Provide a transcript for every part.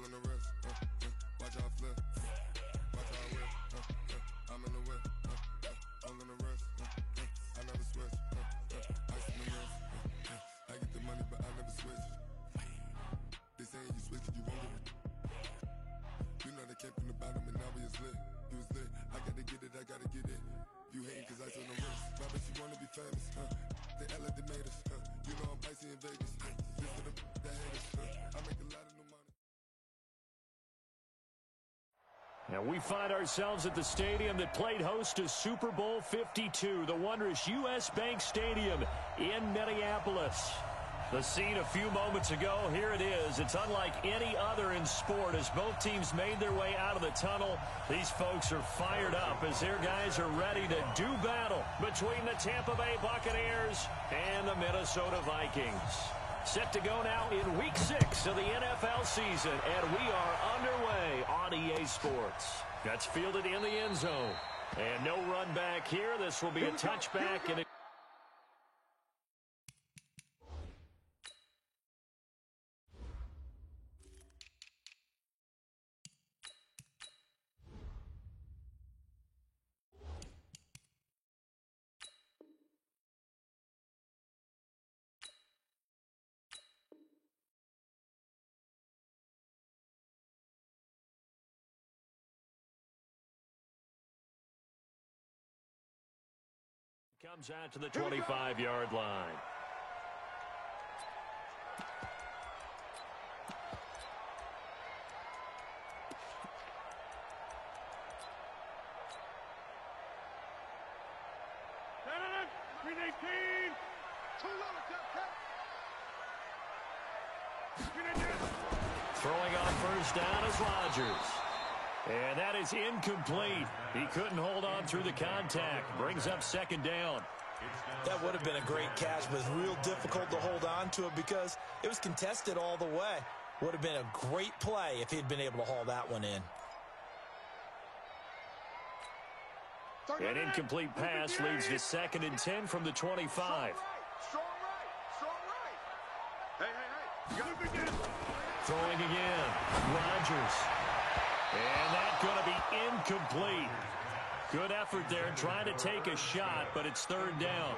on the wrist, watch how I flip, watch how I whip, I'm in the whip, all on the wrist, I never switch, ice in the wrist, I get the money but I never switch. They saying you switch it, you won't get it. You know they came from the bottom and now we is lit. You was lit, I gotta get it, I gotta get it. You hating cause ice on the wrist, my bitch you wanna be famous, they act like they made us, you know I'm icy in Vegas, this for the that hate us, I make a lot of new money. And we find ourselves at the stadium that played host to Super Bowl 52, the wondrous U.S. Bank Stadium in Minneapolis. The scene a few moments ago, here it is. It's unlike any other in sport as both teams made their way out of the tunnel. These folks are fired up as their guys are ready to do battle between the Tampa Bay Buccaneers and the Minnesota Vikings. Set to go now in Week 6 of the NFL season, and we are underway on EA Sports. That's fielded in the end zone. And no run back here. This will be a touchback, and it comes out to the 25-yard line. Throwing on first down is Rodgers. And that is incomplete. He couldn't hold on through the contact. Brings up second down. That would have been a great catch, but it's real difficult to hold on to it because it was contested all the way. Would have been a great play if he'd been able to haul that one in. An incomplete pass leads to 2nd and 10 from the 25. Throwing again. Rodgers. And that's going to be incomplete. Good effort there trying to take a shot, but it's 3rd down.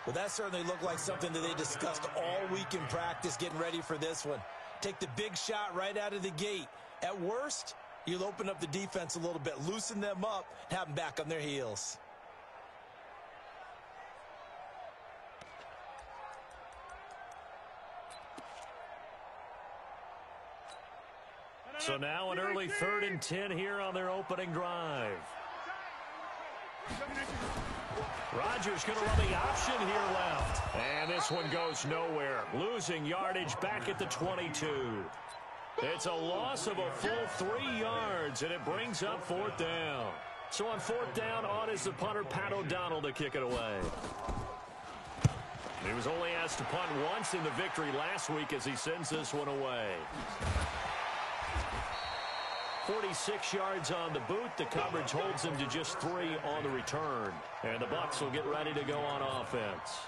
Well, that certainly looked like something that they discussed all week in practice getting ready for this one. Take the big shot right out of the gate. At worst, you'll open up the defense a little bit, loosen them up, have them back on their heels. So now an early 3rd and 10 here on their opening drive. Rodgers going to run the option here left. And this one goes nowhere. Losing yardage back at the 22. It's a loss of a full 3 yards, and it brings up 4th down. So on 4th down, on is the punter, Pat O'Donnell, to kick it away. He was only asked to punt once in the victory last week as he sends this one away. 46 yards on the boot. The coverage holds him to just 3 on the return. And the Bucs will get ready to go on offense.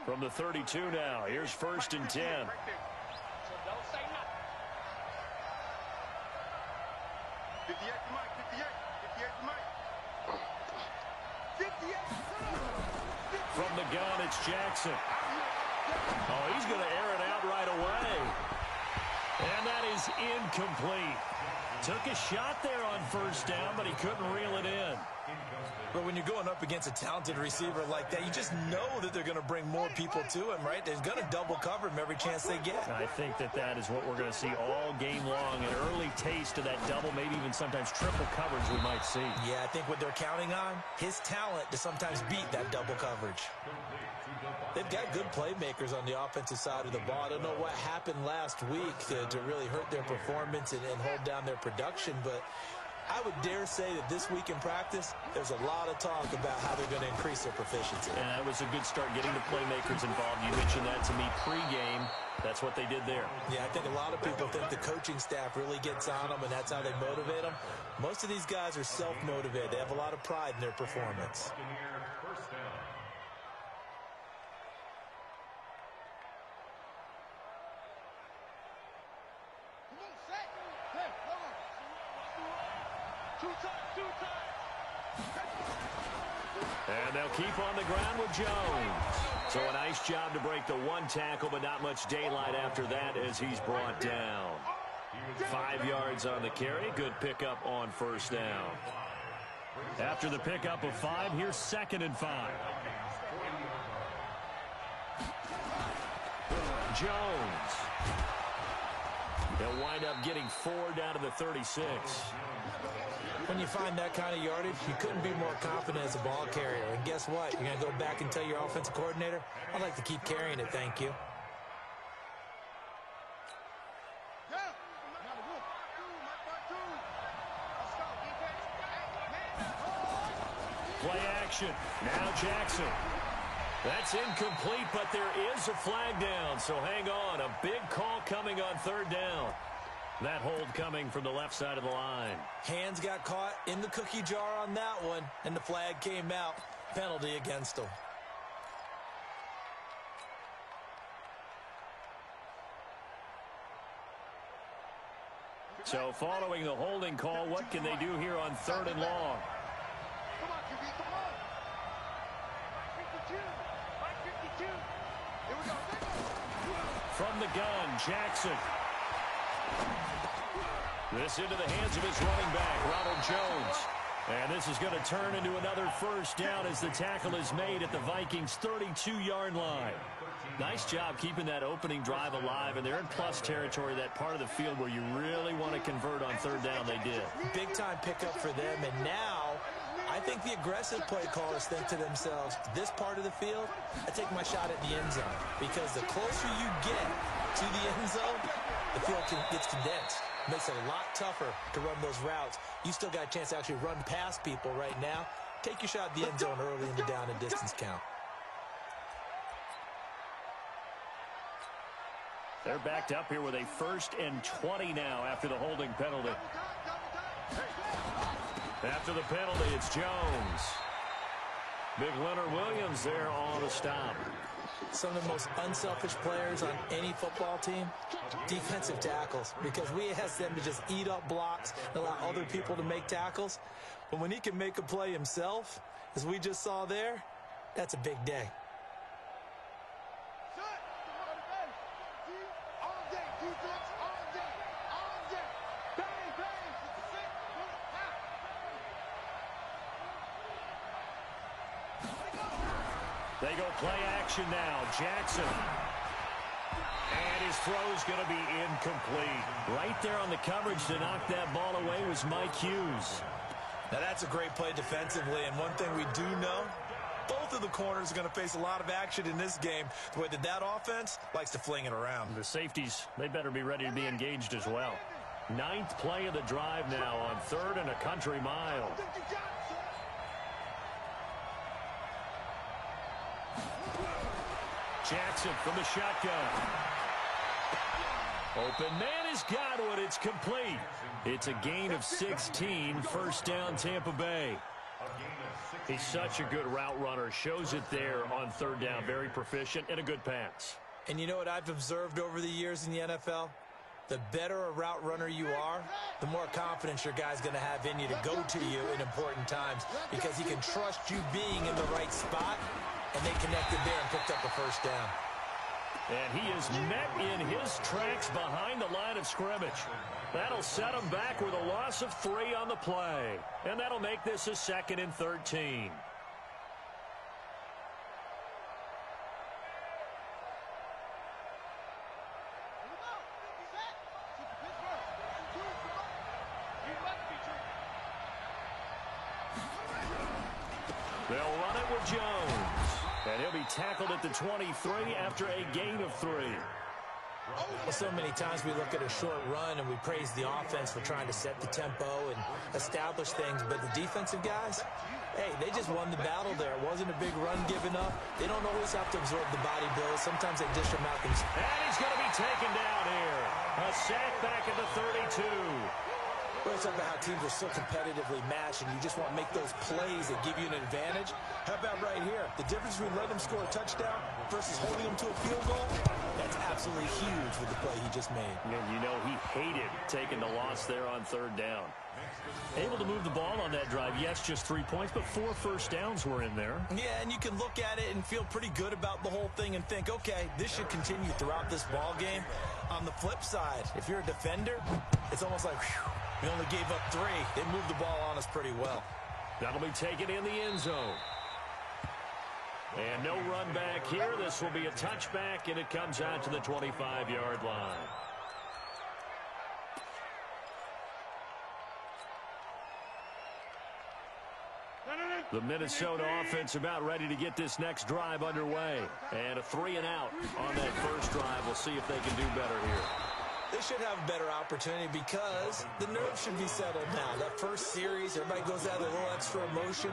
From the 32 now, here's 1st and 10. From the gun, it's Jackson. Oh, he's going to air it out right away. And that is incomplete. Took a shot there on 1st down, but he couldn't reel it in. But when you're going up against a talented receiver like that, you just know that they're going to bring more people to him, right? They're going to double cover him every chance they get. I think that is what we're going to see all game long. An early taste of that double, maybe even sometimes triple coverage we might see. Yeah, I think what they're counting on, his talent to sometimes beat that double coverage. They've got good playmakers on the offensive side of the ball. I don't know what happened last week to really hurt their performance and hold down their production, but I would dare say that this week in practice, there's a lot of talk about how they're going to increase their proficiency. And that was a good start getting the playmakers involved. You mentioned that to me pregame. That's what they did there. Yeah, I think a lot of people think the coaching staff really gets on them, and that's how they motivate them. Most of these guys are self-motivated. They have a lot of pride in their performance. And they'll keep on the ground with Jones. So a nice job to break the one tackle, but not much daylight after that as he's brought down. 5 yards on the carry. Good pickup on first down. After the pickup of 5, here's 2nd and 5. Jones. They'll wind up getting 4 down to the 36. When you find that kind of yardage, you couldn't be more confident as a ball carrier. And guess what? You're going to go back and tell your offensive coordinator, I'd like to keep carrying it, thank you. Play action. Now Jackson. That's incomplete, but there is a flag down, so hang on. A big call coming on 3rd down. That hold coming from the left side of the line. Hands got caught in the cookie jar on that one, and the flag came out. Penalty against them. So following the holding call, what can they do here on 3rd and long? Come on, QB, come on. 52. 52. Here we go. From the gun, Jackson. This into the hands of his running back, Ronald Jones. And this is going to turn into another first down as the tackle is made at the Vikings' 32-yard line. Nice job keeping that opening drive alive, and they're in plus territory, that part of the field where you really want to convert on 3rd down. They did. Big-time pickup for them, and now I think the aggressive play callers think to themselves, this part of the field, I take my shot at the end zone, because the closer you get to the end zone, the field gets condensed. Makes it a lot tougher to run those routes. You still got a chance to actually run past people right now. Take your shot at the end zone early in the down and distance count. They're backed up here with a 1st and 20 now after the holding penalty. After the penalty, it's Jones. Big Leonard Williams there on the stop. Some of the most unselfish players on any football team, defensive tackles, because we ask them to just eat up blocks and allow other people to make tackles. But when he can make a play himself, as we just saw there, that's a big day. They go play action now. Jackson. And his throw's going to be incomplete. Right there on the coverage to knock that ball away was Mike Hughes. Now that's a great play defensively, and one thing we do know, both of the corners are going to face a lot of action in this game, the way that offense likes to fling it around. The safeties, they better be ready to be engaged as well. 9th play of the drive now on 3rd and a country mile. Jackson from the shotgun. Open man has got one. It's complete. It's a gain of 16. 1st down, Tampa Bay. He's such a good route runner. Shows it there on 3rd down. Very proficient and a good pass. And you know what I've observed over the years in the NFL? The better a route runner you are, the more confidence your guy's going to have in you to go to you in important times, because he can trust you being in the right spot. And they connected there and picked up a 1st down. And he is met in his tracks behind the line of scrimmage. That'll set him back with a loss of 3 on the play. And that'll make this a 2nd and 13. They'll run it with Jones. And he'll be tackled at the 23 after a gain of 3. Well, so many times we look at a short run and we praise the offense for trying to set the tempo and establish things. But the defensive guys, hey, they just won the battle there. It wasn't a big run given up. They don't always have to absorb the body blows. Sometimes they dish them out themselves. And he's going to be taken down here. A sack back at the 32. Well, it's about how teams are so competitively matched, and you just want to make those plays that give you an advantage. How about right here? The difference between letting them score a touchdown versus holding them to a field goal, that's absolutely huge with the play he just made. And you know he hated taking the loss there on third down. Able to move the ball on that drive. Yes, just 3 points, but 4 first downs were in there. Yeah, and you can look at it and feel pretty good about the whole thing and think, okay, this should continue throughout this ball game. On the flip side, if you're a defender, it's almost like, whew, we only gave up 3. They moved the ball on us pretty well. That'll be taken in the end zone. And no run back here. This will be a touchback, and it comes out to the 25-yard line. The Minnesota offense about ready to get this next drive underway. And a 3-and-out on that first drive. We'll see if they can do better here. They should have a better opportunity because the nerves should be settled now. That first series, everybody goes out with a little extra emotion.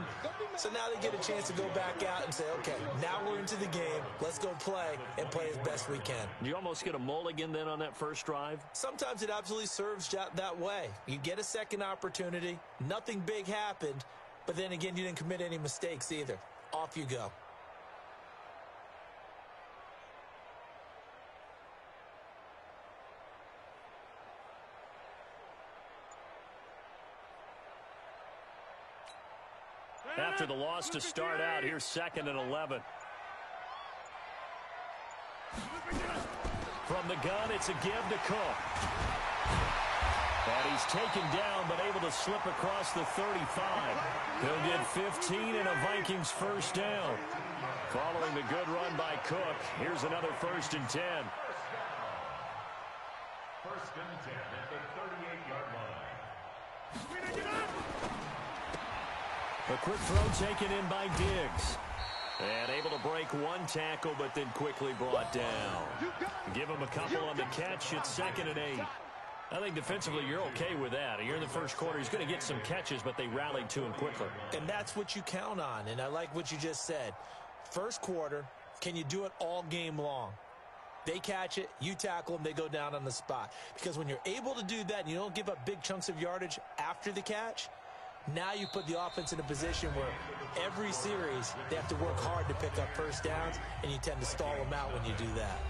So now they get a chance to go back out and say, okay, now we're into the game. Let's go play and play as best we can. You almost get a mulligan then on that first drive? Sometimes it absolutely serves that way. You get a second opportunity. Nothing big happened. But then again, you didn't commit any mistakes either. Off you go. After the loss to start out, here's 2nd and 11. From the gun, it's a give to Cook. And he's taken down, but able to slip across the 35. He'll get 15 and a Vikings first down. Following the good run by Cook, here's another 1st and 10. 1st and 10 at the 38-yard line. A quick throw taken in by Diggs. And able to break one tackle, but then quickly brought down. Give him a couple on the catch. It's 2nd and 8. I think defensively you're okay with that. You're in the first quarter. He's going to get some catches, but they rallied to him quickly. And that's what you count on, and I like what you just said. First quarter, can you do it all game long? They catch it, you tackle them, they go down on the spot. Because when you're able to do that and you don't give up big chunks of yardage after the catch, now you put the offense in a position where every series they have to work hard to pick up first downs, and you tend to stall them out when you do that.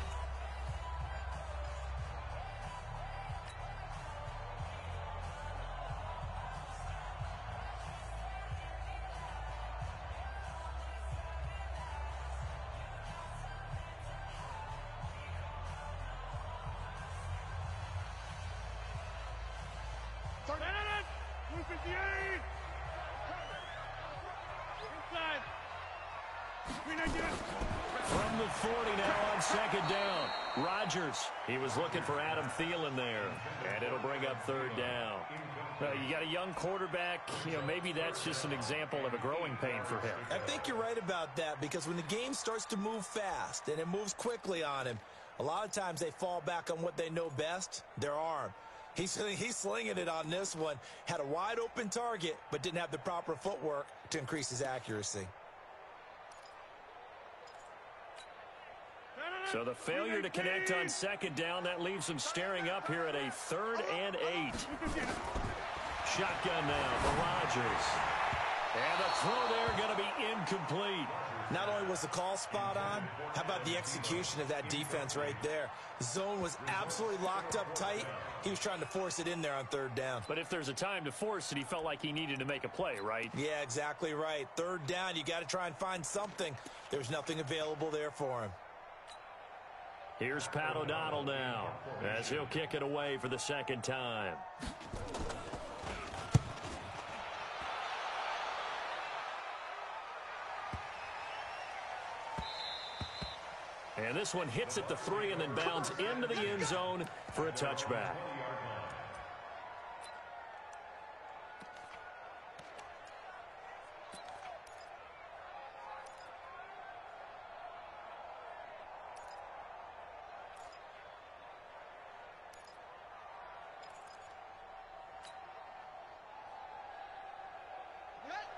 From the 40 now on 2nd down. Rodgers, he was looking for Adam Thielen there. And it'll bring up 3rd down. You got a young quarterback. Maybe that's just an example of a growing pain for him. I think you're right about that, because when the game starts to move fast and it moves quickly on him, a lot of times they fall back on what they know best, their arm. He's slinging it on this one. Had a wide open target, but didn't have the proper footwork to increase his accuracy. So the failure to connect on 2nd down, that leaves them staring up here at a 3rd and 8. Shotgun now for Rodgers. And the throw there going to be incomplete. Not only was the call spot on, how about the execution of that defense right there? The zone was absolutely locked up tight. He was trying to force it in there on 3rd down. But if there's a time to force it, he felt like he needed to make a play, right? Yeah, exactly right. 3rd down, you got to try and find something. There's nothing available there for him. Here's Pat O'Donnell now, as he'll kick it away for the 2nd time. And this one hits at the 3 and then bounds into the end zone for a touchback.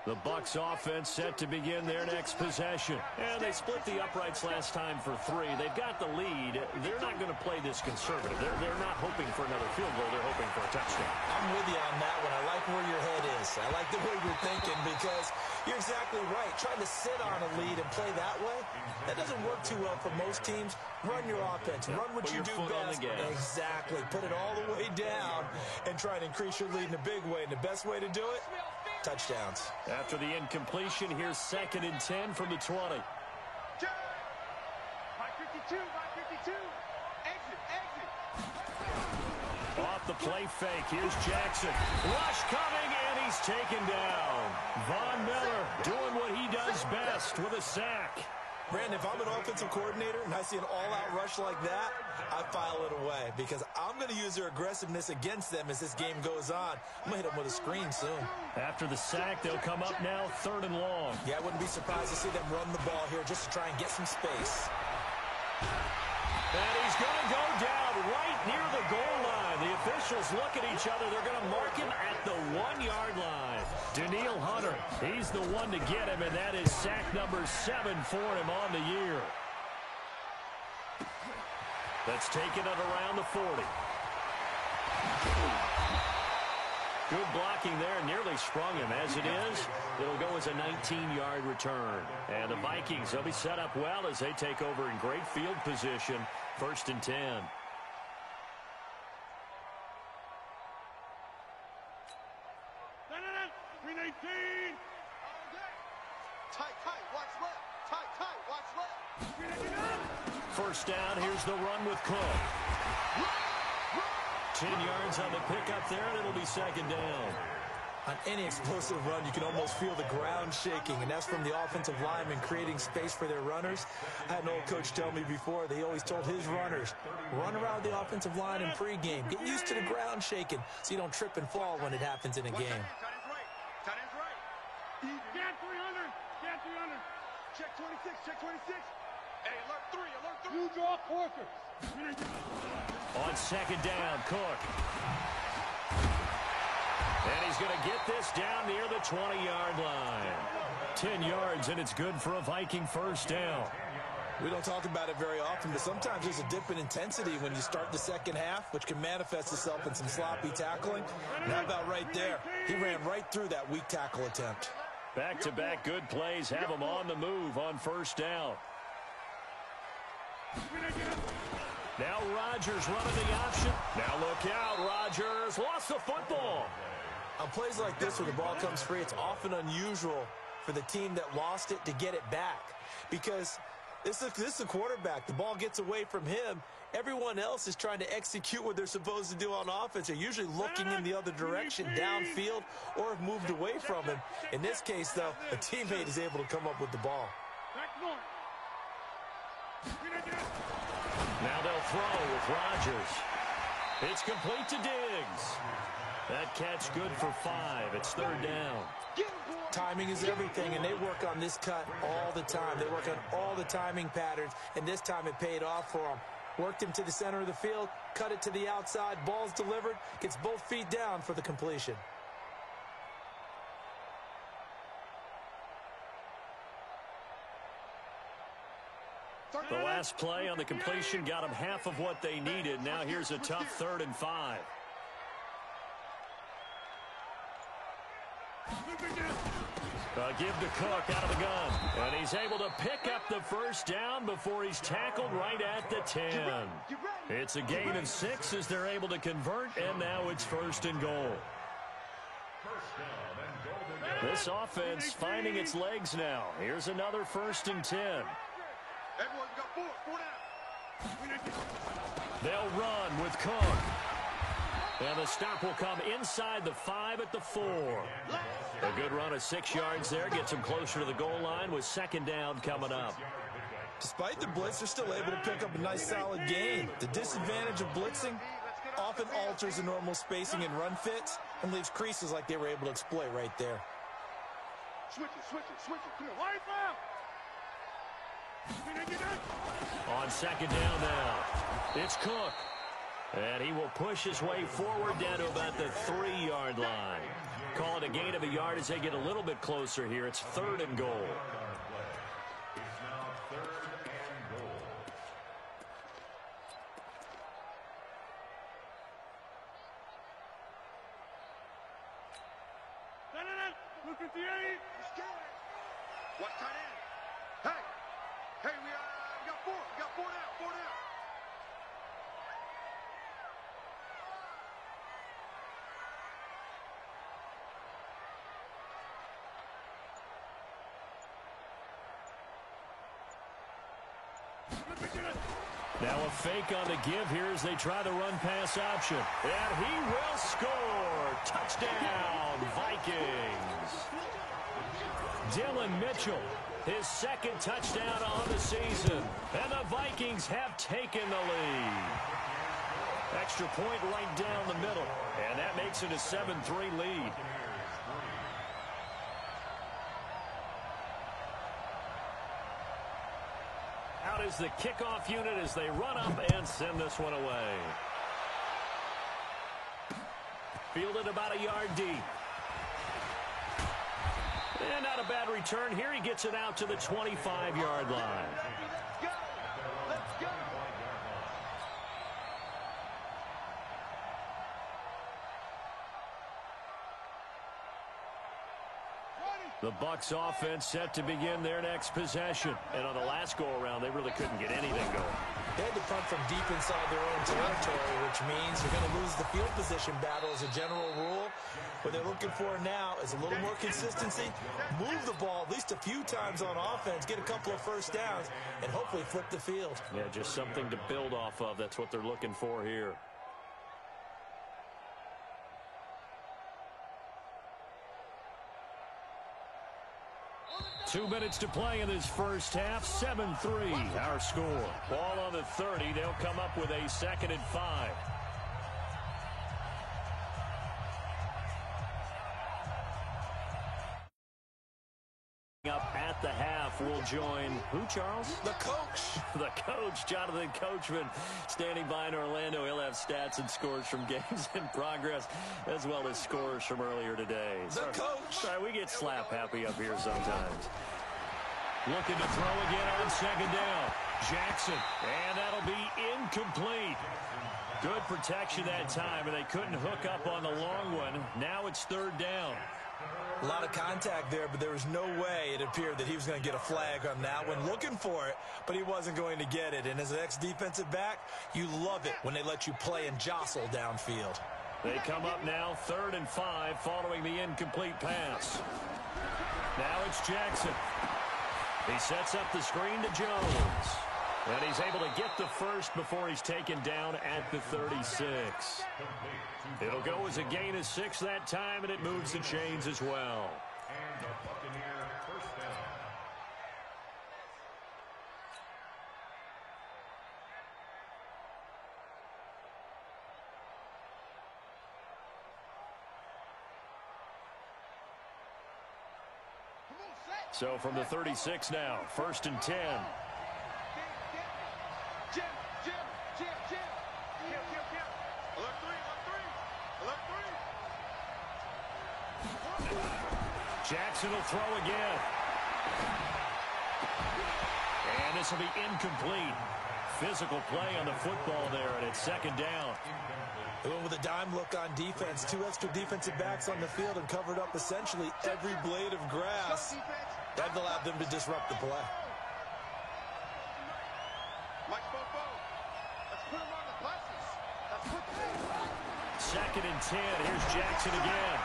The Bucs offense set to begin their next possession. And they split the uprights last time for 3. They've got the lead. They're not going to play this conservative. They're not hoping for another field goal. They're hoping for a touchdown. I'm with you on that one. I like where your head is. I like the way you're thinking because you're exactly right. Trying to sit on a lead and play that way, that doesn't work too well for most teams. Run your offense. Run what you do best. Exactly. Put it all the way down and try and increase your lead in a big way. And the best way to do it, touchdowns. After the incompletion, here's 2nd and 10 from the 20. 552, 552. Exit. Off the play fake, here's Jackson. Rush coming, and he's taken down. Von Miller doing what he does best with a sack. Brandon, if I'm an offensive coordinator and I see an all-out rush like that, I file it away because I'm going to use their aggressiveness against them as this game goes on. I'm going to hit them with a screen soon. After the sack, they'll come up now 3rd and long. Yeah, I wouldn't be surprised to see them run the ball here just to try and get some space. And he's going to go down right near the goal line. The officials look at each other. They're going to mark him at the 1-yard line. Danielle Hunter, he's the one to get him, and that is sack number 7 for him on the year. That's taken it around the 40. Good blocking there, nearly sprung him. As it is, it'll go as a 19-yard return. And the Vikings, they'll be set up well as they take over in great field position. 1st and 10. Tight, watch left. Tight, watch left. First down, here's the run with Cook. 10 yards on the pickup there, and it'll be 2nd down. On any explosive run, you can almost feel the ground shaking, and that's from the offensive linemen creating space for their runners. I had an old coach tell me before, they always told his runners, run around the offensive line in pregame. Get used to the ground shaking so you don't trip and fall when it happens in a game. Tight end's right. Scan 300. Check 26. Hey, alert 3. You draw Corker. On 2nd down, Cook. And he's going to get this down near the 20-yard line. 10 yards, and it's good for a Viking first down. We don't talk about it very often, but sometimes there's a dip in intensity when you start the second half, which can manifest itself in some sloppy tackling. And how about right there? He ran right through that weak tackle attempt. Back-to-back good plays have him on the move on first down. Now Rodgers running the option. Now look out, Rodgers lost the football. On plays like this where the ball comes free, it's often unusual for the team that lost it to get it back. Because this is a quarterback. The ball gets away from him. Everyone else is trying to execute what they're supposed to do on offense. They're usually looking in the other direction, downfield, or have moved away from him. In this case, though, a teammate is able to come up with the ball. Now they'll throw with Rodgers. It's complete to Diggs. That catch good for 5. It's 3rd down. Timing is everything, and they work on this cut all the time. They work on all the timing patterns, and this time it paid off for them. Worked him to the center of the field, cut it to the outside, ball's delivered, gets both feet down for the completion. The last play on the completion got them half of what they needed. Now here's a tough 3rd and 5. Give to Cook out of the gun. And he's able to pick up the first down before he's tackled right at the 10. It's a gain of 6 as they're able to convert, and now it's 1st and goal. This offense finding its legs now. Here's another 1st and 10. Everyone's got 4 down. They'll run with Cook. And the stop will come inside the 5 at the 4. A good run of 6 yards there. Gets them closer to the goal line with 2nd down coming up. Despite the blitz, they're still able to pick up a nice solid gain. The disadvantage of blitzing often alters the normal spacing and run fits and leaves creases like they were able to exploit right there. Switch it. Come on. Wide On 2nd down now, it's Cook. And he will push his way forward down to about the 3-yard line. Call it a gain of a yard as they get a little bit closer here. It's 3rd and goal. Look at the 8. Watch tight end. Hey, we got 4. We got 4 down. 4 down. Now a fake on the give here as they try the run-pass option. And he will score. Touchdown, Vikings. Dylan Mitchell, his second touchdown on the season. And the Vikings have taken the lead. Extra point right down the middle. And that makes it a 7-3 lead. Out is the kickoff unit as they run up and send this one away. Fielded about a yard deep. And not a bad return here. He gets it out to the 25-yard line. Let's go. The Bucs offense set to begin their next possession. And on the last go-around, they really couldn't get anything going. They had to punt from deep inside their own territory, which means you're going to lose the field position battle as a general rule. What they're looking for now is a little more consistency, move the ball at least a few times on offense, get a couple of first downs, and hopefully flip the field. Yeah, just something to build off of. That's what they're looking for here. Two minutes to play in this first half. 7-3 our score. Ball on the 30. They'll come up with a 2nd and 5. Up at the half will join who, Charles? The coach. The coach, Jonathan Coachman, standing by in Orlando. He'll have stats and scores from games in progress, as well as scores from earlier today. The coach. Sorry, we get slap happy up here sometimes. Looking to throw again on 2nd down. Jackson, and that'll be incomplete. Good protection that time, and they couldn't hook up on the long one. Now it's 3rd down. A lot of contact there, but there was no way it appeared that he was going to get a flag on that one. Looking for it, but he wasn't going to get it. And as an ex-defensive back, you love it when they let you play and jostle downfield. They come up now 3rd and 5 following the incomplete pass. Now it's Jackson. He sets up the screen to Jones. And he's able to get the first before he's taken down at the 36. It'll go as a gain of 6 that time, and it moves the chains as well. And the Buccaneer first down. So from the 36 now, 1st and 10. Jim. Alert 3. Jackson will throw again. And this will be incomplete. Physical play on the football there, and it's 2nd down. They went with a dime look on defense. 2 extra defensive backs on the field and covered up essentially every blade of grass. That allowed them to disrupt the play. Mike Bobo. Let's put him on the buses. Let's put them. 2nd and 10. Here's Jackson again.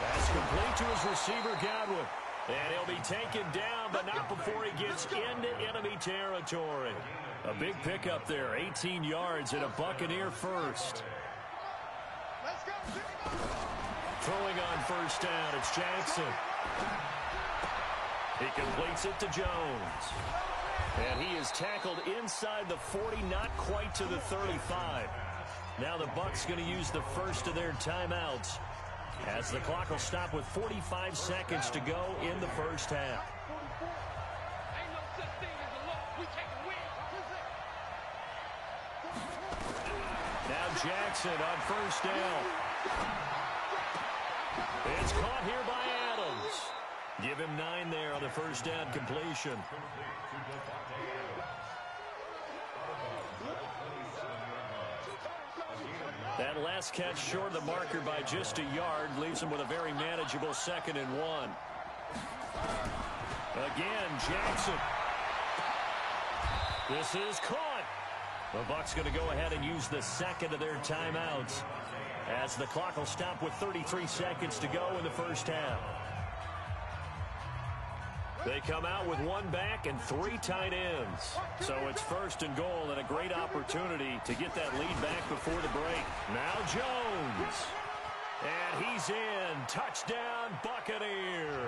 That's complete to his receiver, Godwin. And he'll be taken down, but not before he gets into enemy territory. A big pickup there, 18 yards and a Buccaneer first. Let's go. Throwing on 1st down, it's Jackson. He completes it to Jones. And he is tackled inside the 40, not quite to the 35. Now the Bucs going to use the first of their timeouts, as the clock will stop with 45 seconds to go in the first half. Ain't no such thing as a loss. We take a win. Now Jackson on 1st down. It's caught here by Adams. Give him 9 there on the 1st down completion. That last catch short of the marker by just a yard leaves him with a very manageable 2nd and 1. Again, Jackson. This is caught. The Bucs going to go ahead and use the second of their timeouts as the clock will stop with 33 seconds to go in the first half. They come out with 1 back and 3 tight ends. So it's 1st and goal and a great opportunity to get that lead back before the break. Now Jones. And he's in. Touchdown, Buccaneers.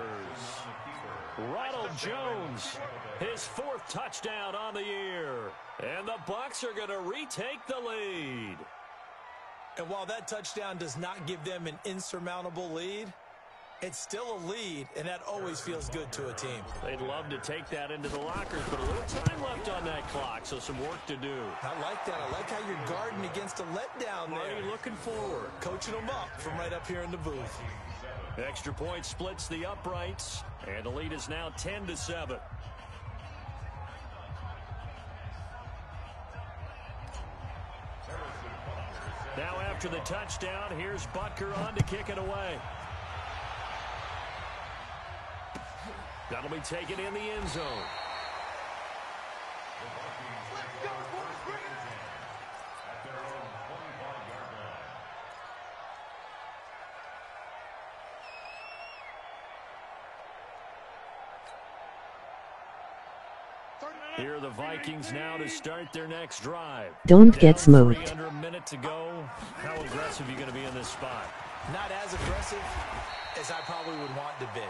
Ronald Jones, his 4th touchdown on the year. And the Bucs are going to retake the lead. And while that touchdown does not give them an insurmountable lead, it's still a lead, and that always feels good to a team. They'd love to take that into the lockers, but a little time left on that clock, so some work to do. I like that. I like how you're guarding against a letdown there. Already looking forward. Coaching them up from right up here in the booth. Extra point splits the uprights, and the lead is now 10-7. Now after the touchdown, here's Butker on to kick it away. That'll be taken in the end zone. Let's go, boys, bring it. At their own 25-yard line. Here are the Vikings now to start their next drive. Don't get smoked. Under a minute to go. How aggressive are you going to be in this spot? Not as aggressive as I probably would want to be.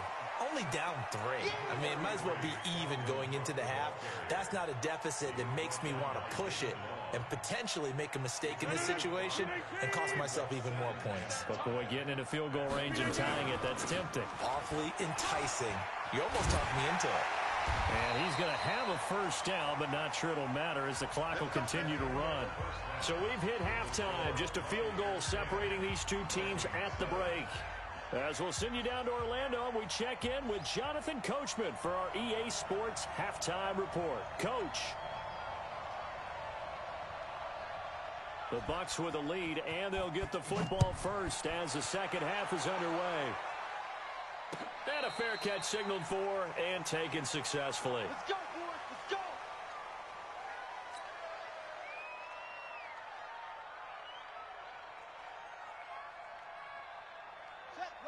Only down 3. I mean, it might as well be even going into the half. That's not a deficit that makes me want to push it and potentially make a mistake in this situation and cost myself even more points. But boy, getting into field goal range and tying it, that's tempting. Awfully enticing. You almost talked me into it. And he's going to have a first down, but not sure it'll matter as the clock will continue to run. So we've hit halftime. Just a field goal separating these two teams at the break. As we'll send you down to Orlando, we check in with Jonathan Coachman for our EA Sports Halftime Report. Coach. The Bucs with a lead, and they'll get the football first as the second half is underway. And a fair catch signaled for and taken successfully. Let's go, boys, let's go.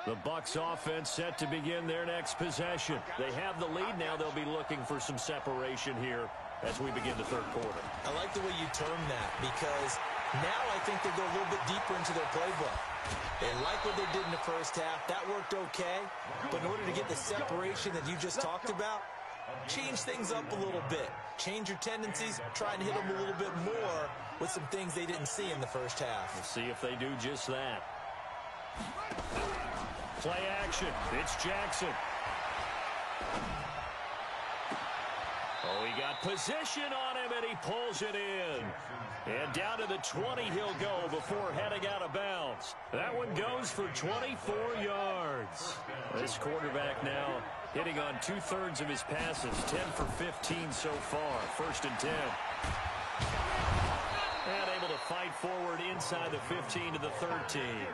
The Bucs offense set to begin their next possession. They have the lead now. They'll be looking for some separation here as we begin the third quarter. I like the way you term that because now I think they go a little bit deeper into their playbook. They like what they did in the first half. That worked okay. But in order to get the separation that you just talked about, change things up a little bit. Change your tendencies. Try and hit them a little bit more with some things they didn't see in the first half. We'll see if they do just that. Play action. It's Jackson. Oh, he got position on him, and he pulls it in. And down to the 20 he'll go before heading out of bounds. That one goes for 24 yards. This quarterback now hitting on 2/3 of his passes, 10 for 15 so far. 1st and 10. And able to fight forward inside the 15 to the 13.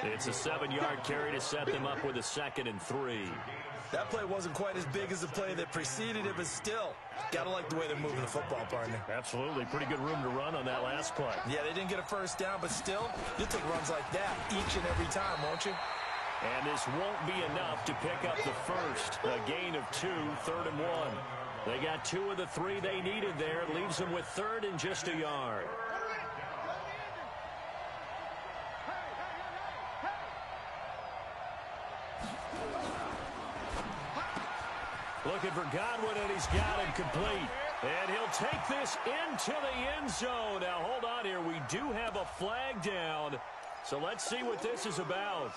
It's a 7-yard carry to set them up with a 2nd and 3. That play wasn't quite as big as the play that preceded it, but still, gotta like the way they're moving the football, partner. Absolutely. Pretty good room to run on that last play. Yeah, they didn't get a first down, but still, you'll take runs like that each and every time, won't you? And this won't be enough to pick up the first. A gain of 2, 3rd and 1. They got 2 of the 3 they needed there. Leaves them with 3rd and just a yard. Looking for Godwin, and he's got him complete. And he'll take this into the end zone. Now, hold on here. We do have a flag down. So let's see what this is about.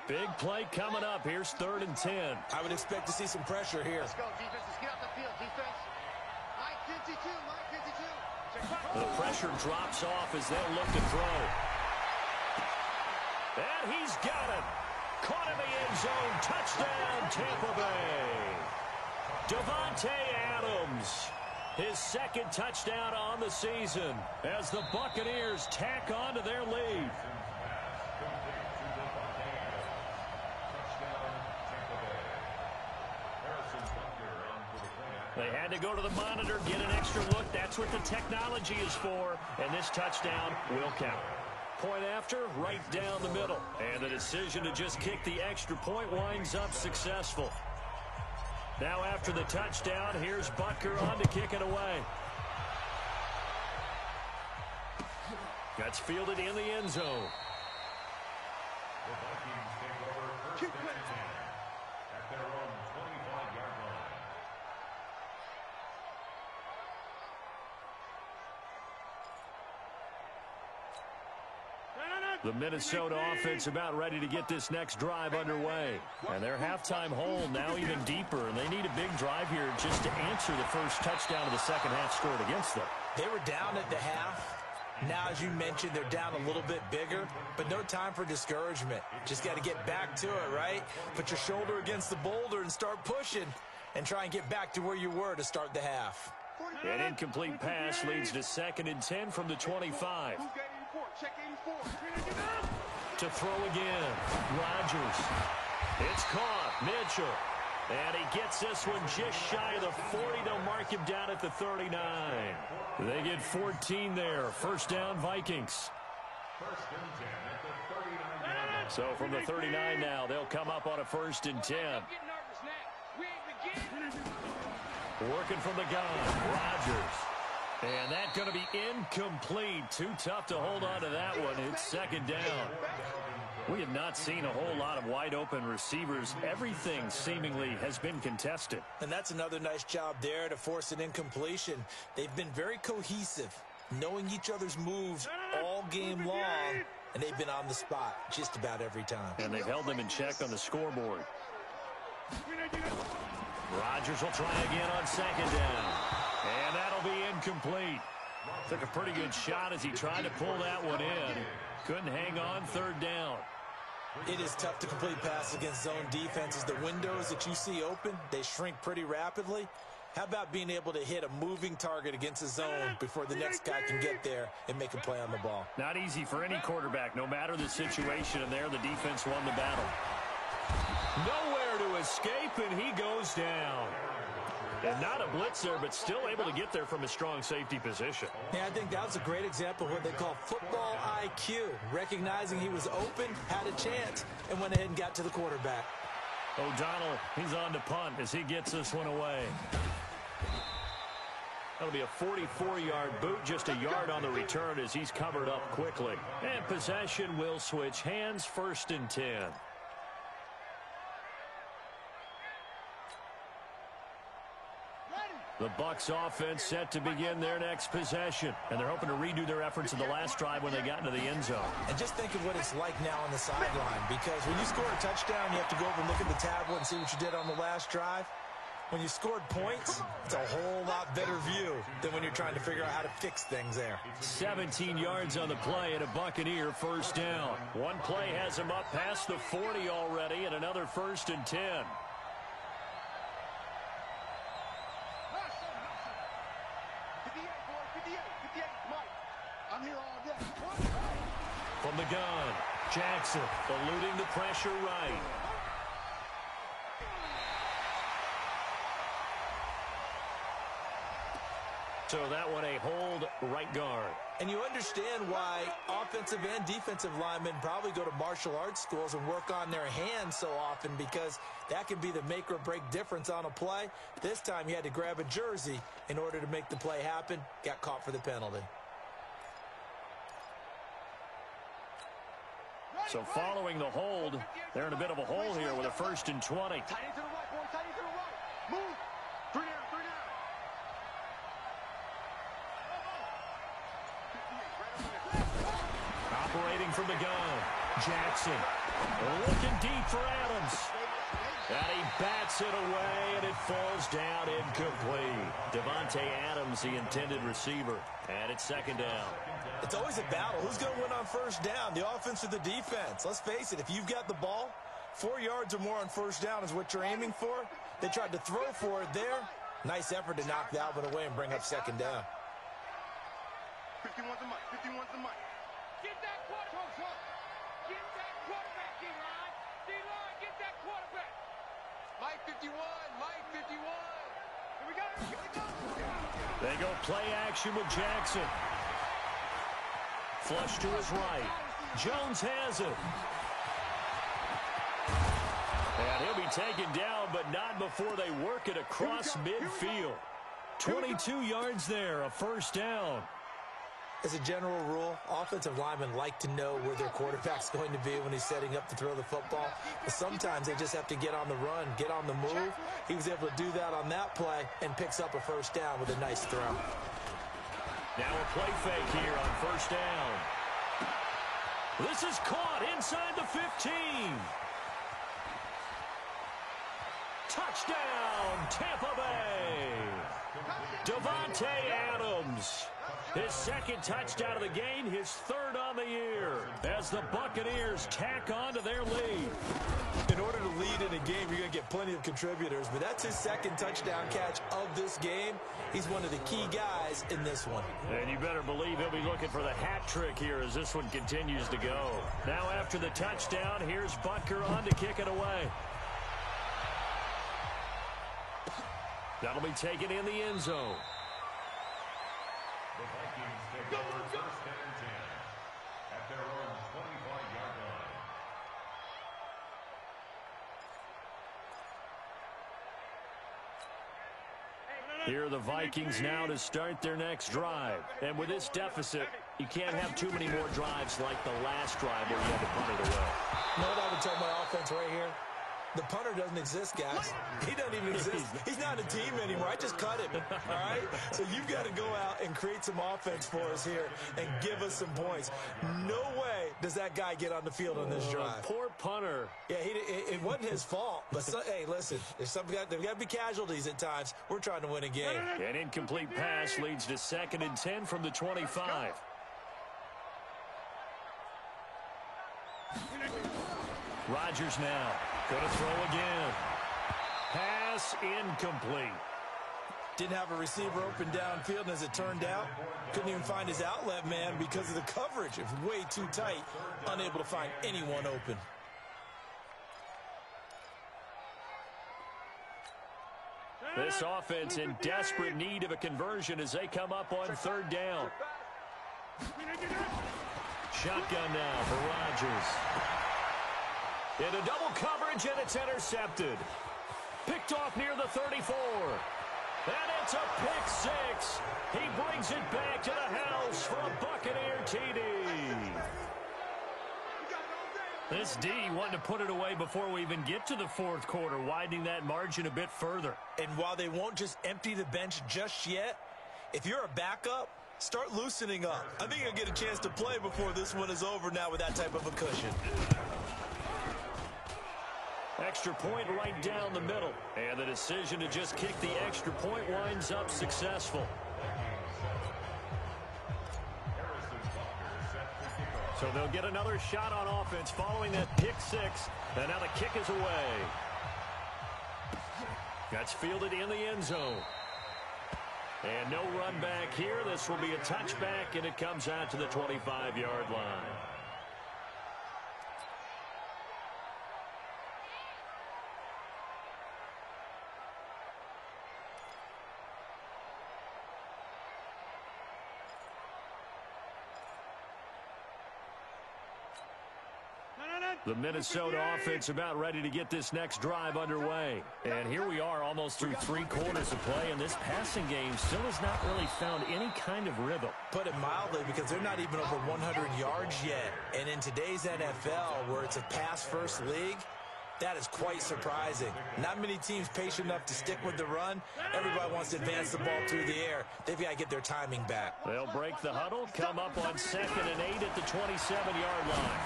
Big play coming up. Here's 3rd and 10. I would expect to see some pressure here. Let's go, defense. Let's get off the field, defense. Mike 52, Mike 52. The pressure drops off as they'll look to throw. And he's got it. Caught in the end zone. Touchdown, Tampa Bay. Davante Adams. His second touchdown on the season as the Buccaneers tack on to their lead. They had to go to the monitor, get an extra look. That's what the technology is for, and this touchdown will count. Point after, right down the middle. And the decision to just kick the extra point winds up successful. Now after the touchdown, here's Butker on to kick it away. That's fielded in the end zone. The Vikings take over first and 10 at their own 25-yard line. The Minnesota offense about ready to get this next drive underway. And their halftime hole now even deeper, and they need a big drive here just to answer the first touchdown of the second half scored against them. They were down at the half. Now, as you mentioned, they're down a little bit bigger, but no time for discouragement. Just got to get back to it, right? Put your shoulder against the boulder and start pushing and try and get back to where you were to start the half. An incomplete pass leads to 2nd and 10 from the 25. Check 84. To throw again. Rodgers. It's caught. Mitchell. And he gets this one just shy of the 40. They'll mark him down at the 39. They get 14 there. First down, Vikings. First and 10 at the 39-yard line. So from the 39 now, they'll come up on a 1st and 10. Working from the gun. Rodgers. And that's going to be incomplete. Too tough to hold on to that one. It's 2nd down. We have not seen a whole lot of wide-open receivers. Everything seemingly has been contested. And that's another nice job there to force an incompletion. They've been very cohesive, knowing each other's moves all game long, and they've been on the spot just about every time. And they've held them in check on the scoreboard. Rodgers will try again on 2nd down. And that'll be incomplete. Took a pretty good shot as he tried to pull that one in. Couldn't hang on 3rd down. It is tough to complete passes against zone defenses. The windows that you see open, they shrink pretty rapidly. How about being able to hit a moving target against a zone before the next guy can get there and make a play on the ball? Not easy for any quarterback, no matter the situation. And there, the defense won the battle. Nowhere to escape, and he goes down. And not a blitzer, but still able to get there from a strong safety position. Yeah, I think that was a great example of what they call football IQ. Recognizing he was open, had a chance, and went ahead and got to the quarterback. O'Donnell, he's on to punt as he gets this one away. That'll be a 44-yard boot, just a yard on the return as he's covered up quickly. And possession will switch hands, 1st and 10. The Bucs offense set to begin their next possession. And they're hoping to redo their efforts in the last drive when they got into the end zone. And just think of what it's like now on the sideline, because when you score a touchdown, you have to go over and look at the tablet and see what you did on the last drive. When you scored points, it's a whole lot better view than when you're trying to figure out how to fix things there. 17 yards on the play and a Buccaneer 1st down. One play has him up past the 40 already and another 1st and 10. From the gun, Jackson eluding the pressure right. So that one a hold right guard. And you understand why offensive and defensive linemen probably go to martial arts schools and work on their hands so often, because that can be the make or break difference on a play. This time you had to grab a jersey in order to make the play happen. Got caught for the penalty. So following the hold, they're in a bit of a hole here with a 1st and 20. Tight end to the right, boy. Tight end to the right. Move. 3 down, 3 down. Operating from the gun, Jackson looking deep for Adams. And he bats it away, and it falls down incomplete. Davante Adams, the intended receiver, and it's 2nd down. It's always a battle. Who's going to win on 1st down, the offense or the defense? Let's face it, if you've got the ball, 4 yards or more on 1st down is what you're aiming for. They tried to throw for it there. Nice effort to knock that one away and bring up second down. 51's the mic. 51's the mic. Get that quarterback. Get that quarterback, D-line. D-line, get that quarterback. Mike 51. Mike 51. Here we go. Here we go. They go play action with Jackson. Flush to his right. Jones has it. And he'll be taken down, but not before they work it across midfield. 22 yards there, a first down. As a general rule, offensive linemen like to know where their quarterback's going to be when he's setting up to throw the football. But sometimes they just have to get on the run, get on the move. He was able to do that on that play and picks up a first down with a nice throw. Now a play fake here on first down. This is caught inside the 15. Touchdown, Tampa Bay. Davante Adams. His second touchdown of the game, his third on the year, as the Buccaneers tack on to their lead. In order to lead in a game, you're going to get plenty of contributors, but that's his second touchdown catch of this game. He's one of the key guys in this one. And you better believe he'll be looking for the hat trick here as this one continues to go. Now after the touchdown, here's Butker on to kick it away. That'll be taken in the end zone. The Vikings take over first and 10 at their own 25-yard line. Here are the Vikings now to start their next drive. And with this deficit, you can't have too many more drives like the last drive where you had to punt it away. You know what I would tell my offense right here? The punter doesn't exist, guys. He doesn't even exist. He's not a team anymore. I just cut him, all right? So you've got to go out and create some offense for us here and give us some points. No way does that guy get on the field on this drive. Poor punter. Yeah, it wasn't his fault. But, hey, listen, there's got to be casualties at times. We're trying to win a game. An incomplete pass leads to 2nd and 10 from the 25. Rodgers now. Going to throw again. Pass incomplete. Didn't have a receiver open downfield, and as it turned out, couldn't even find his outlet man because of the coverage. It was way too tight, unable to find anyone open. This offense in desperate need of a conversion as they come up on 3rd down. Shotgun now for Rodgers. Into double coverage, and it's intercepted. Picked off near the 34. And it's a pick six. He brings it back to the house for a Buccaneer TD. This D wanted to put it away before we even get to the 4th quarter, widening that margin a bit further. And while they won't just empty the bench just yet, if you're a backup, start loosening up. I think you'll get a chance to play before this one is over now with that type of a cushion. Extra point right down the middle. And the decision to just kick the extra point winds up successful. So they'll get another shot on offense following that pick six. And now the kick is away. That's fielded in the end zone. And no run back here. This will be a touchback, and it comes out to the 25-yard line. The Minnesota offense about ready to get this next drive underway. And here we are almost through 3 quarters of play, and this passing game still has not really found any kind of rhythm. Put it mildly, because they're not even over 100 yards yet. And in today's NFL, where it's a pass-first league, that is quite surprising. Not many teams patient enough to stick with the run. Everybody wants to advance the ball through the air. They've got to get their timing back. They'll break the huddle, come up on 2nd and 8 at the 27-yard line.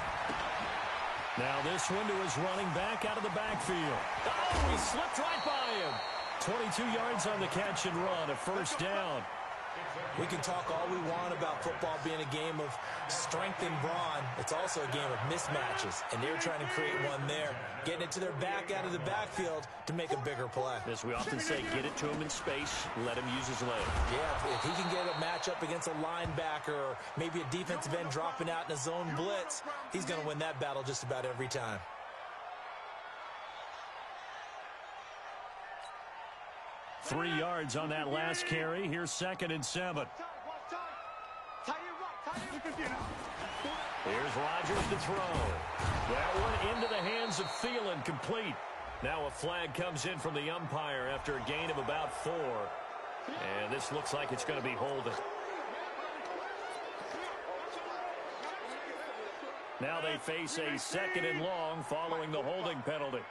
Now this window is running back out of the backfield. Oh, he slipped right by him. 22 yards on the catch and run, a first down. We can talk all we want about football being a game of strength and brawn. It's also a game of mismatches, and they're trying to create one there, getting it to their back out of the backfield to make a bigger play. As we often say, get it to him in space, let him use his leg. Yeah, if he can get a matchup against a linebacker or maybe a defensive end dropping out in a zone blitz, he's going to win that battle just about every time. Three yards on that last carry. Here's 2nd and 7. Here's Rodgers to throw. That one into the hands of Thielen, complete. Now a flag comes in from the umpire after a gain of about 4. And this looks like it's going to be holding. Now they face a 2nd and long following the holding penalty.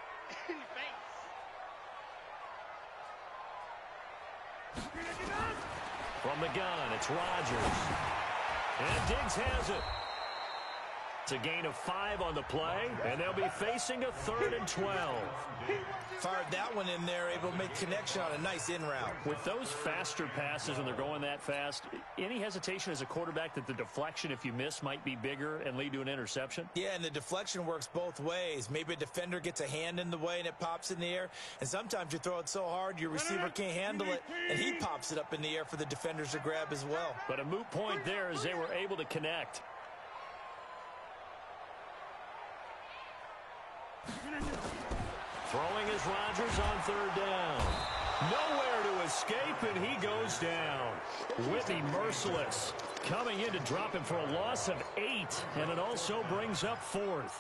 From the gun, it's Rodgers. And Diggs has it. It's a gain of 5 on the play, and they'll be facing a 3rd and 12. Fired that one in there, able to make connection on a nice in route. With those faster passes when they're going that fast, any hesitation as a quarterback that the deflection, if you miss, might be bigger and lead to an interception? Yeah, and the deflection works both ways. Maybe a defender gets a hand in the way and it pops in the air, and sometimes you throw it so hard your receiver can't handle it, and he pops it up in the air for the defenders to grab as well. But a moot point there as they were able to connect. Throwing is Rodgers on 3rd down. Nowhere to escape, and he goes down. Whitney merciless. Coming in to drop him for a loss of 8, and it also brings up 4th.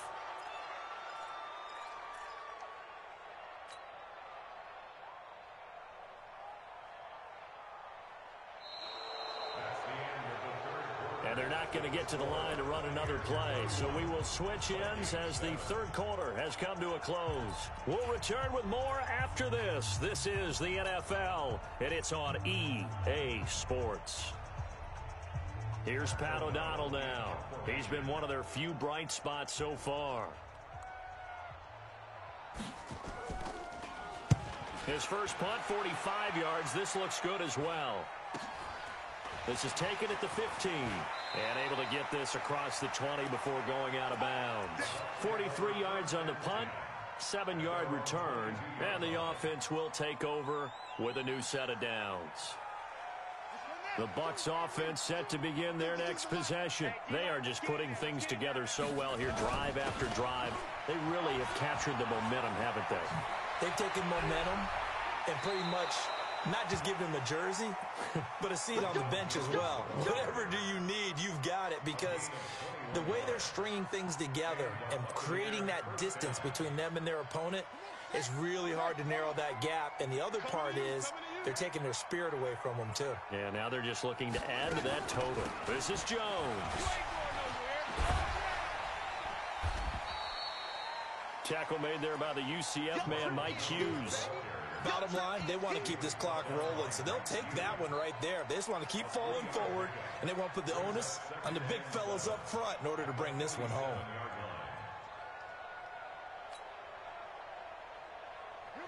And they're not going to get to the line to run another play. So we will switch ends as the 3rd quarter has come to a close. We'll return with more after this. This is the NFL, and it's on EA Sports. Here's Pat O'Donnell now. He's been one of their few bright spots so far. His first punt, 45 yards. This looks good as well. This is taken at the 15 and able to get this across the 20 before going out of bounds. 43 yards on the punt, 7-yard return, and the offense will take over with a new set of downs. The Bucs offense set to begin their next possession. They are just putting things together so well here, drive after drive. They really have captured the momentum, haven't they? They've taken momentum and pretty much not just give him a jersey, but a seat on the bench as well. Whatever do you need, you've got it, because the way they're stringing things together and creating that distance between them and their opponent, it's really hard to narrow that gap. And the other part is they're taking their spirit away from them, too. Yeah, now they're just looking to add to that total. This is Jones. Tackle made there by the UCF man, Mike Hughes. Bottom line, they want to keep this clock rolling, so they'll take that one right there. They just want to keep falling forward, and they want to put the onus on the big fellas up front in order to bring this one home.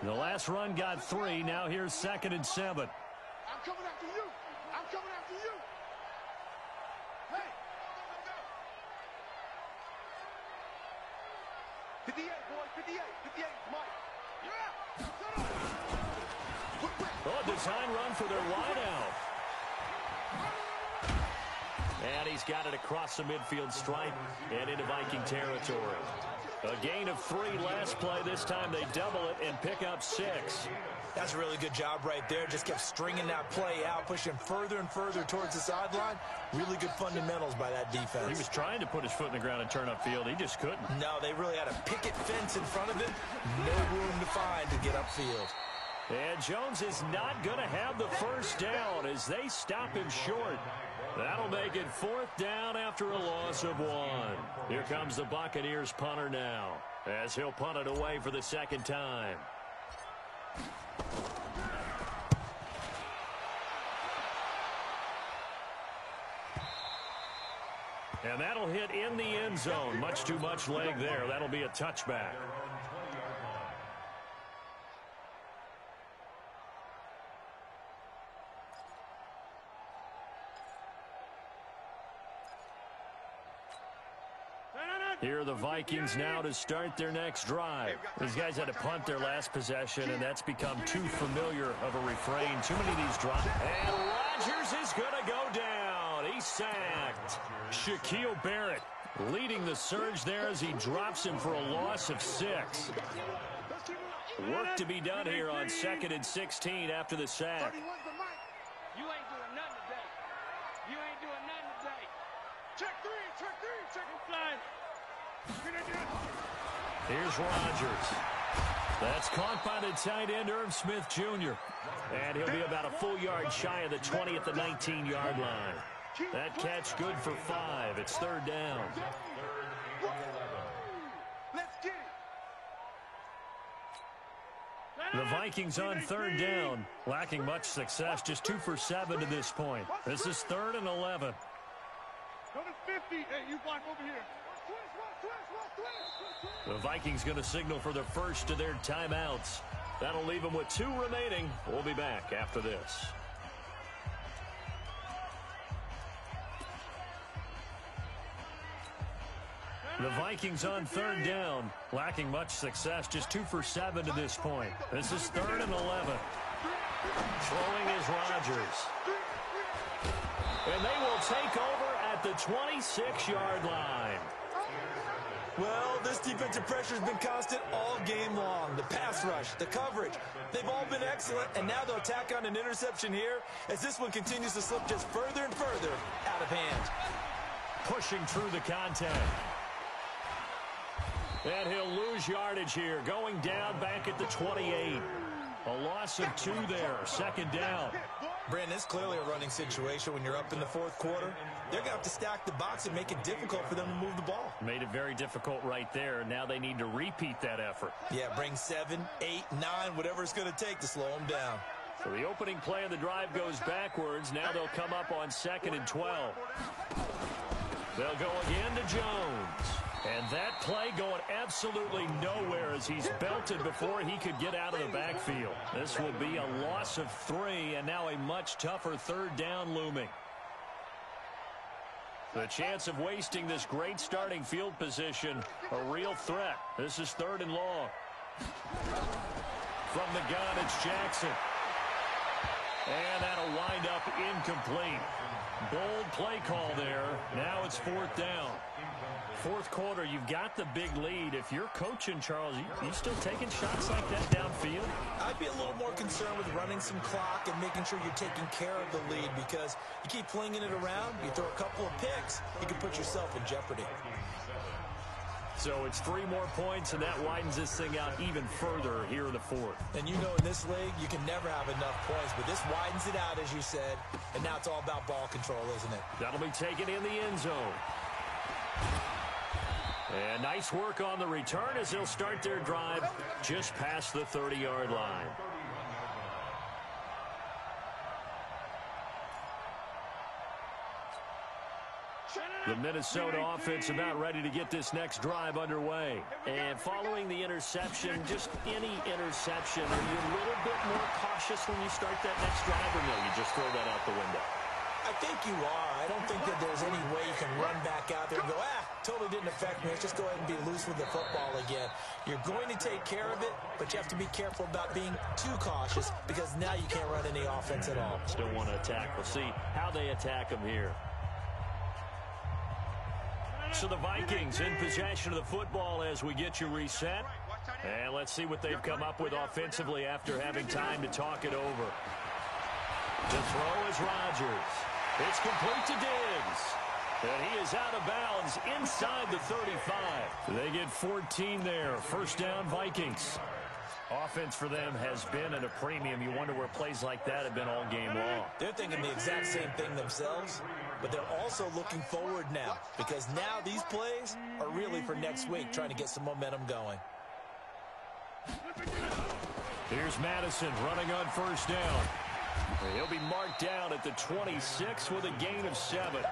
The last run got 3. Now here's 2nd and 7. I'm coming after you. I'm coming after you. Hey. 58, boys. 58. 58. Mike. Yeah. Oh, design run for their wideout. And he's got it across the midfield stripe and into Viking territory. A gain of 3 last play. This time they double it and pick up 6. That's a really good job right there. Just kept stringing that play out, pushing further and further towards the sideline. Really good fundamentals by that defense. He was trying to put his foot in the ground and turn upfield. He just couldn't. No, they really had a picket fence in front of him. No room to find to get upfield. And Jones is not going to have the first down as they stop him short. That'll make it 4th down after a loss of 1. Here comes the Buccaneers punter now as he'll punt it away for the 2nd time. And that'll hit in the end zone. Much too much leg there. That'll be a touchback. Here are the Vikings now to start their next drive. These guys had to punt their last possession, and that's become too familiar of a refrain. Too many of these drives. And Rodgers is going to go down. He's sacked. Shaquille Barrett leading the surge there as he drops him for a loss of 6. Work to be done here on 2nd and 16 after the sack. You ain't doing nothing today. You ain't doing nothing today. Check 3, check flying. Here's Rodgers. That's caught by the tight end, Irv Smith Jr. And he'll be about a full yard shy of the 20 at the 19-yard line. That catch good for 5. It's 3rd down. Let's get it. The Vikings on 3rd down, lacking much success, just 2 for 7 to this point. This is 3rd and 11. Go to 50. Hey, you block over here. The Vikings going to signal for the first of their timeouts. That'll leave them with 2 remaining. We'll be back after this. The Vikings on 3rd down, lacking much success, just 2 for 7 to this point. This is 3rd and 11. Throwing is Rodgers. And they will take over at the 26-yard line. Well, this defensive pressure has been constant all game long. The pass rush, the coverage, they've all been excellent, and now they'll tack on an interception here as this one continues to slip just further and further out of hand. Pushing through the contact. And he'll lose yardage here, going down back at the 28. A loss of 2 there, 2nd down. Brandon, it's clearly a running situation when you're up in the 4th quarter. They're going to have to stack the box and make it difficult for them to move the ball. Made it very difficult right there. Now they need to repeat that effort. Yeah, bring 7, 8, 9, whatever it's going to take to slow them down. So the opening play of the drive goes backwards. Now they'll come up on 2nd and 12. They'll go again to Jones. And that play going absolutely nowhere as he's belted before he could get out of the backfield. This will be a loss of 3, and now a much tougher 3rd down looming. The chance of wasting this great starting field position, a real threat. This is 3rd and long. From the gun, it's Jackson. And that'll wind up incomplete. Bold play call there. Now it's 4th down. 4th quarter, you've got the big lead. If you're coaching, Charles, you still taking shots like that downfield? I'd be a little more concerned with running some clock and making sure you're taking care of the lead, because you keep flinging it around, you throw a couple of picks, you can put yourself in jeopardy. So it's 3 more points, and that widens this thing out even further here in the 4th. And you know in this league, you can never have enough points, but this widens it out, as you said, and now it's all about ball control, isn't it? That'll be taken in the end zone. And nice work on the return as they'll start their drive just past the 30-yard line. The Minnesota offense about ready to get this next drive underway. And following the interception, just any interception, are you a little bit more cautious when you start that next drive, or no, you just throw that out the window? I think you are. I don't think that there's any way you can run back out there and go, totally didn't affect me. Let's just go ahead and be loose with the football again. You're going to take care of it, but you have to be careful about being too cautious, because now you can't run any offense at all. Still want to attack. We'll see how they attack them here. So the Vikings in possession of the football as we get you reset. And let's see what they've come up with offensively after having time to talk it over. To throw is Rodgers. It's complete to Diggs. And he is out of bounds inside the 35. They get 14 there. First down, Vikings. Offense for them has been at a premium. You wonder where plays like that have been all game long. They're thinking the exact same thing themselves, but they're also looking forward now, because now these plays are really for next week, trying to get some momentum going. Here's Madison running on first down. He'll be marked down at the 26 with a gain of 7.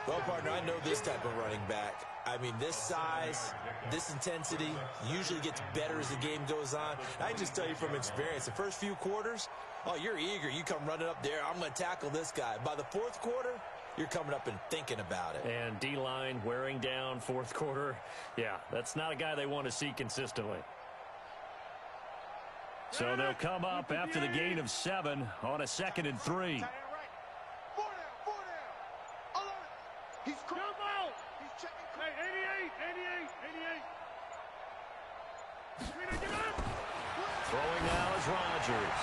Well, partner, I know this type of running back. I mean, this size, this intensity usually gets better as the game goes on. I can just tell you from experience, the first few quarters, oh, you're eager. You come running up there, I'm going to tackle this guy. By the 4th quarter, you're coming up and thinking about it. And D-line wearing down fourth quarter. Yeah, that's not a guy they want to see consistently. So they'll come up after the gain of 7 on a 2nd and 3. Four down. He's crazy. He's checking. Hey, 88. Throwing now is Rodgers.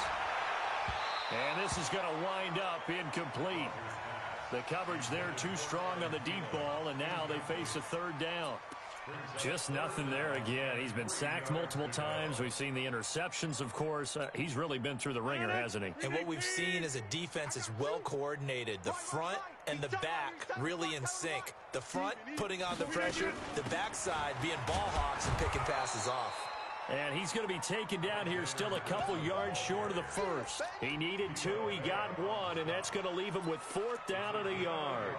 And this is going to wind up incomplete. The coverage there too strong on the deep ball, and now they face a 3rd down. Just nothing there again. He's been sacked multiple times. We've seen the interceptions, of course. He's really been through the ringer, hasn't he? And what we've seen is a defense that's well coordinated. The front and the back really in sync. The front putting on the pressure, the backside being ball hawks and picking passes off. And he's going to be taken down here still a couple yards short of the first. He needed 2, he got 1, and that's going to leave him with 4th down and a yard.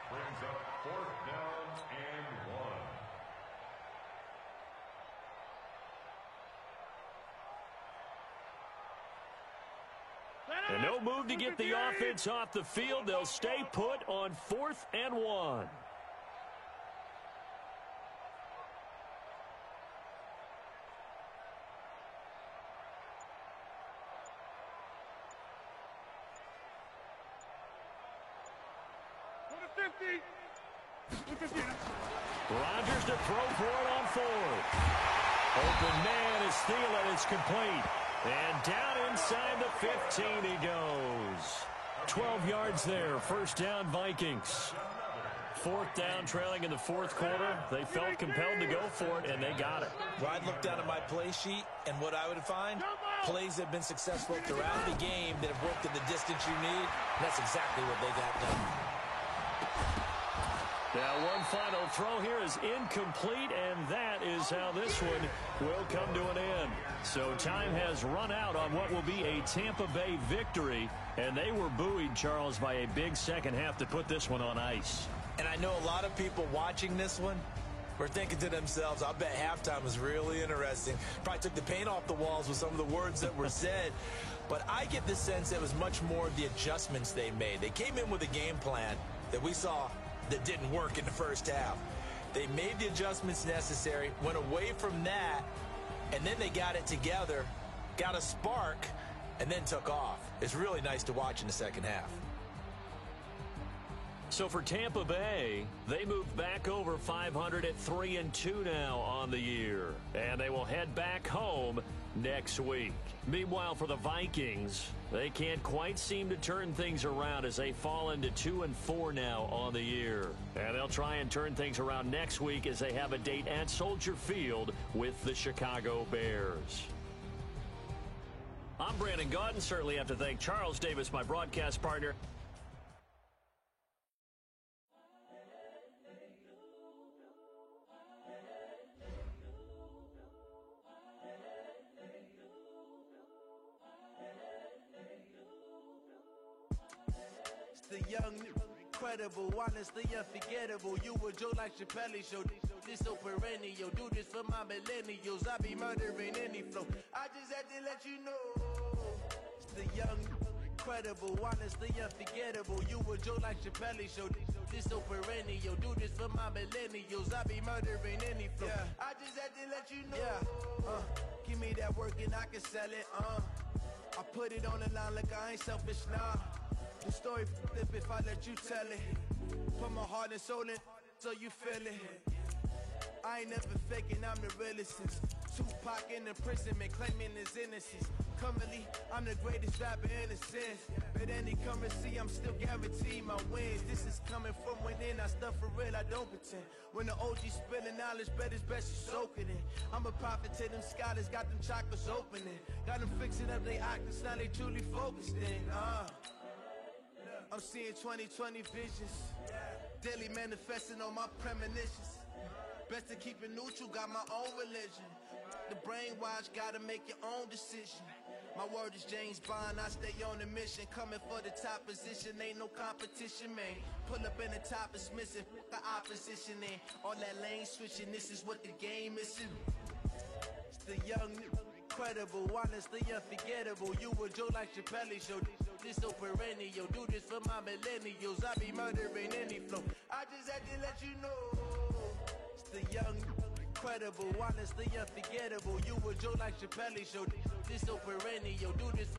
Brings up 4th down and 1. And no move to get the offense off the field. They'll stay put on 4th and 1. Rodgers to throw for it on 4th. Open man is Thielen. It's complete. And down inside the 15 he goes. 12 yards there. 1st down Vikings. 4th down trailing in the 4th quarter. They felt compelled to go for it, and they got it. Well, I'd look down at my play sheet, and what I would find, plays that have been successful throughout the game that have worked at the distance you need. That's exactly what they got done. Now one final throw here is incomplete, and that is how this one will come to an end. So time has run out on what will be a Tampa Bay victory, and they were buoyed, Charles, by a big second half to put this one on ice. And I know a lot of people watching this one were thinking to themselves, I bet halftime was really interesting. Probably took the paint off the walls with some of the words that were said. But I get the sense it was much more of the adjustments they made. They came in with a game plan that we saw that didn't work in the first half. They made the adjustments necessary, went away from that, and then they got it together, got a spark, and then took off. It's really nice to watch in the second half. So for Tampa Bay, they moved back over 500 at 3-2 now on the year. And they will head back home next week. Meanwhile, for the Vikings, they can't quite seem to turn things around as they fall into 2-4 now on the year. And they'll try and turn things around next week as they have a date at Soldier Field with the Chicago Bears. I'm Brandon Gaudin. Certainly have to thank Charles Davis, my broadcast partner. The young, incredible, honestly unforgettable. You a Joe like Chappelle show. This so perennial. Do this for my millennials. I be murdering any flow. I just had to let you know. It's the young, incredible, honestly unforgettable. You a Joe like Chappelle show. This so perennial. Do this for my millennials. I be murdering any flow. Yeah. I just had to let you know. Yeah. Give me that work and I can sell it. I put it on the line like I ain't selfish, nah. The story flip if I let you tell it. Put my heart and soul in so you feel it. I ain't never faking, I'm the realest since Tupac in imprisonment, claiming his innocence. Currently, I'm the greatest rapper in a sense. But any currency, I'm still guaranteed my wins. This is coming from within, I stuff for real, I don't pretend. When the OG spilling knowledge, bet it's best you soak it in. I'm a prophet to them scholars, got them chakras opening. Got them fixing up they octaves, now they truly focused in. I'm seeing 2020 visions, daily manifesting on my premonitions. Best to keep it neutral, got my own religion. The brainwash, gotta make your own decision. My word is James Bond, I stay on a mission. Coming for the top position, ain't no competition, man. Pull up in the top is missing, the opposition in. All that lane switching, this is what the game is. It's the young, incredible, honestly unforgettable. You a Joe like Chappelle show. This so perennial. Do this for my millennials. I be murdering any flow. I just had to let you know. It's the young, incredible, honestly unforgettable. You a Joe like Chappelle show. This so perennial. Do this.